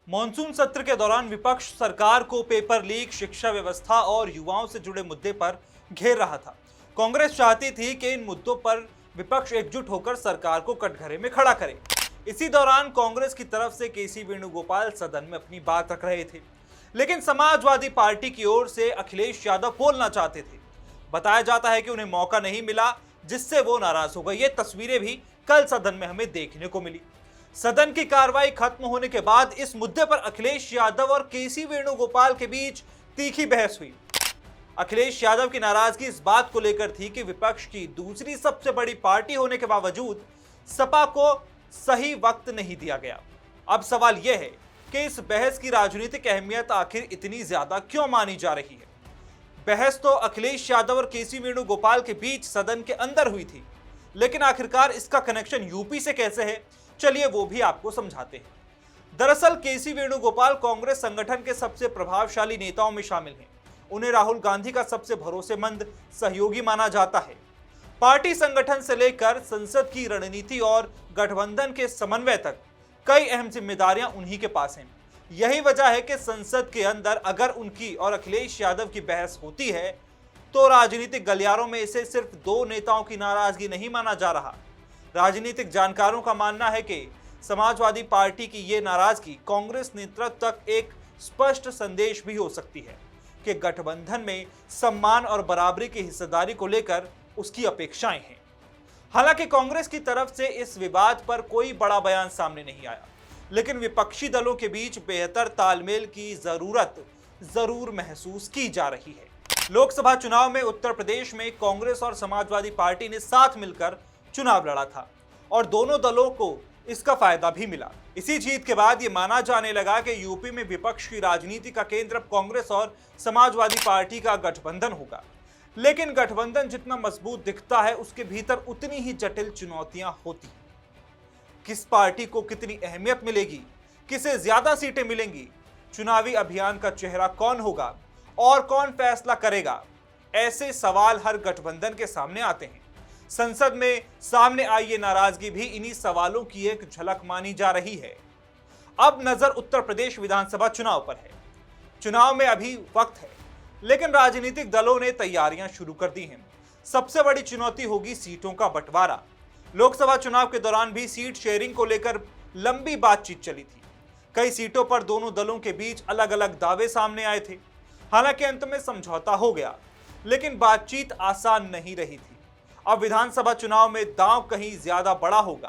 Monsoon सत्र के दौरान विपक्ष सरकार को पेपर लीक, शिक्षा व्यवस्था और युवाओं से जुड़े मुद्दे पर घेर रहा था। कांग्रेस चाहती थी कि इन मुद्दों पर विपक्ष एकजुट होकर सरकार को कटघरे में खड़ा करे। इसी दौरान कांग्रेस की तरफ से केसी वेणुगोपाल सदन में अपनी बात रख रहे थे, लेकिन समाजवादी पार्टी की ओर से अखिलेश यादव बोलना चाहते थे। बताया जाता है कि उन्हें मौका नहीं मिला, जिससे वो नाराज हो गए। ये तस्वीरें भी कल सदन में हमें देखने को मिली। सदन की कार्रवाई खत्म होने के बाद इस मुद्दे पर अखिलेश यादव और केसी वेणुगोपाल के बीच तीखी बहस हुई। अखिलेश यादव की नाराजगी इस बात को लेकर थी कि विपक्ष की दूसरी सबसे बड़ी पार्टी होने के बावजूद सपा को सही वक्त नहीं दिया गया। अब सवाल यह है कि इस बहस की राजनीतिक अहमियत आखिर इतनी ज्यादा क्यों मानी जा रही है। बहस तो अखिलेश यादव और केसी वेणुगोपाल के बीच सदन के अंदर हुई थी, लेकिन आखिरकार इसका कनेक्शन यूपी से कैसे है, चलिए वो भी आपको समझाते हैं। दरअसल केसी वेणुगोपाल कांग्रेस संगठन के सबसे प्रभावशाली नेताओं में शामिल हैं। उन्हें राहुल गांधी का सबसे भरोसेमंद सहयोगी माना जाता है। पार्टी संगठन से लेकर संसद की रणनीति और गठबंधन के समन्वय तक कई अहम जिम्मेदारियां उन्हीं के पास हैं। यही वजह है कि संसद के अंदर अगर उनकी और अखिलेश यादव की बहस होती है तो राजनीतिक गलियारों में इसे सिर्फ दो नेताओं की नाराजगी नहीं माना जा रहा। राजनीतिक जानकारों का मानना है कि समाजवादी पार्टी की ये नाराजगी कांग्रेस नेतृत्व तक एक स्पष्ट संदेश भी हो सकती है कि गठबंधन में सम्मान और बराबरी की हिस्सेदारी को लेकर उसकी अपेक्षाएं हैं। हालांकि कांग्रेस की तरफ से इस विवाद पर कोई बड़ा बयान सामने नहीं आया, लेकिन विपक्षी दलों के बीच बेहतर तालमेल की जरूरत जरूर महसूस की जा रही है। लोकसभा चुनाव में उत्तर प्रदेश में कांग्रेस और समाजवादी पार्टी ने साथ मिलकर चुनाव लड़ा था और दोनों दलों को इसका फायदा भी मिला। इसी जीत के बाद यह माना जाने लगा कि यूपी में विपक्ष की राजनीति का केंद्र कांग्रेस और समाजवादी पार्टी का गठबंधन होगा। लेकिन गठबंधन जितना मजबूत दिखता है, उसके भीतर उतनी ही जटिल चुनौतियां होती। किस पार्टी को कितनी अहमियत मिलेगी, किसे ज्यादा सीटें मिलेंगी, चुनावी अभियान का चेहरा कौन होगा और कौन फैसला करेगा, ऐसे सवाल हर गठबंधन के सामने आते हैं। संसद में सामने आई ये नाराजगी भी इन्हीं सवालों की एक झलक मानी जा रही है। अब नजर उत्तर प्रदेश विधानसभा चुनाव पर है। चुनाव में अभी वक्त है, लेकिन राजनीतिक दलों ने तैयारियां शुरू कर दी हैं। सबसे बड़ी चुनौती होगी सीटों का बंटवारा। लोकसभा चुनाव के दौरान भी सीट शेयरिंग को लेकर लंबी बातचीत चली थी। कई सीटों पर दोनों दलों के बीच अलग अलग दावे सामने आए थे। हालांकि अंत में समझौता हो गया, लेकिन बातचीत आसान नहीं रही थी। अब विधानसभा चुनाव में दांव कहीं ज्यादा बड़ा होगा।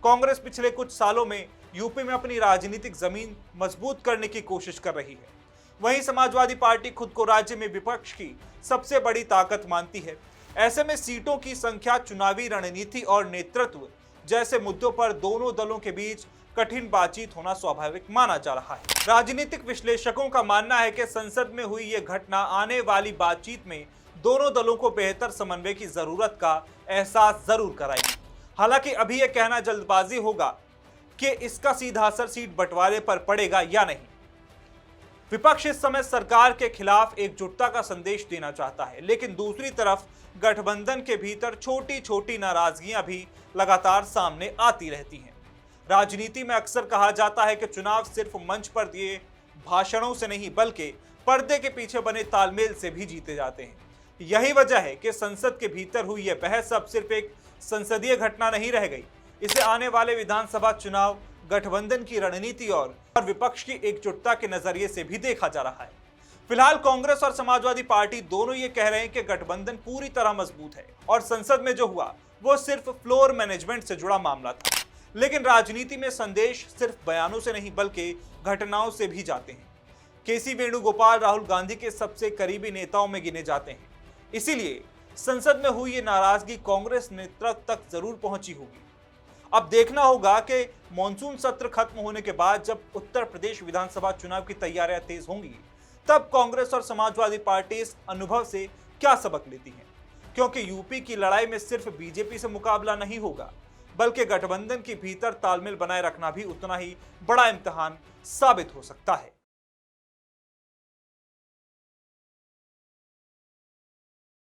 कांग्रेस पिछले कुछ सालों में यूपी में अपनी राजनीतिक जमीन मजबूत करने की कोशिश कर रही है। वहीं समाजवादी पार्टी खुद को राज्य में विपक्ष की सबसे बड़ी ताकत मानती है। ऐसे में सीटों की संख्या, चुनावी रणनीति और नेतृत्व जैसे मुद्दों पर दोनों दलों के बीच कठिन बातचीत होना स्वाभाविक माना जा रहा है। राजनीतिक विश्लेषकों का मानना है कि संसद में हुई यह घटना आने वाली बातचीत में दोनों दलों को बेहतर समन्वय की जरूरत का एहसास जरूर कराएगी। हालांकि अभी यह कहना जल्दबाजी होगा कि इसका सीधा असर सीट बंटवारे पर पड़ेगा या नहीं। विपक्ष इस समय सरकार के खिलाफ एकजुटता का संदेश देना चाहता है, लेकिन दूसरी तरफ गठबंधन के भीतर छोटी छोटी नाराजगियां भी लगातार सामने आती रहती हैं। राजनीति में अक्सर कहा जाता है कि चुनाव सिर्फ मंच पर दिए भाषणों से नहीं, बल्कि पर्दे के पीछे बने तालमेल से भी जीते जाते हैं। यही वजह है कि संसद के भीतर हुई यह बहस अब सिर्फ एक संसदीय घटना नहीं रह गई। इसे आने वाले विधानसभा चुनाव, गठबंधन की रणनीति और विपक्ष की एकजुटता के नजरिए से भी देखा जा रहा है। फिलहाल कांग्रेस और समाजवादी पार्टी दोनों ये कह रहे हैं कि गठबंधन पूरी तरह मजबूत है और संसद में जो हुआ वो सिर्फ फ्लोर मैनेजमेंट से जुड़ा मामला था। लेकिन राजनीति में संदेश सिर्फ बयानों से नहीं, बल्कि घटनाओं से भी जाते हैं। केसी वेणुगोपाल राहुल गांधी के सबसे करीबी नेताओं में गिने जाते हैं। इसीलिए संसद में हुई ये नाराजगी कांग्रेस नेतृत्व तक जरूर पहुंची होगी। अब देखना होगा कि मॉनसून सत्र खत्म होने के बाद जब उत्तर प्रदेश विधानसभा चुनाव की तैयारियां तेज होंगी, तब कांग्रेस और समाजवादी पार्टी इस अनुभव से क्या सबक लेती है। क्योंकि यूपी की लड़ाई में सिर्फ बीजेपी से मुकाबला नहीं होगा, बल्कि गठबंधन के भीतर तालमेल बनाए रखना भी उतना ही बड़ा इम्तिहान साबित हो सकता है।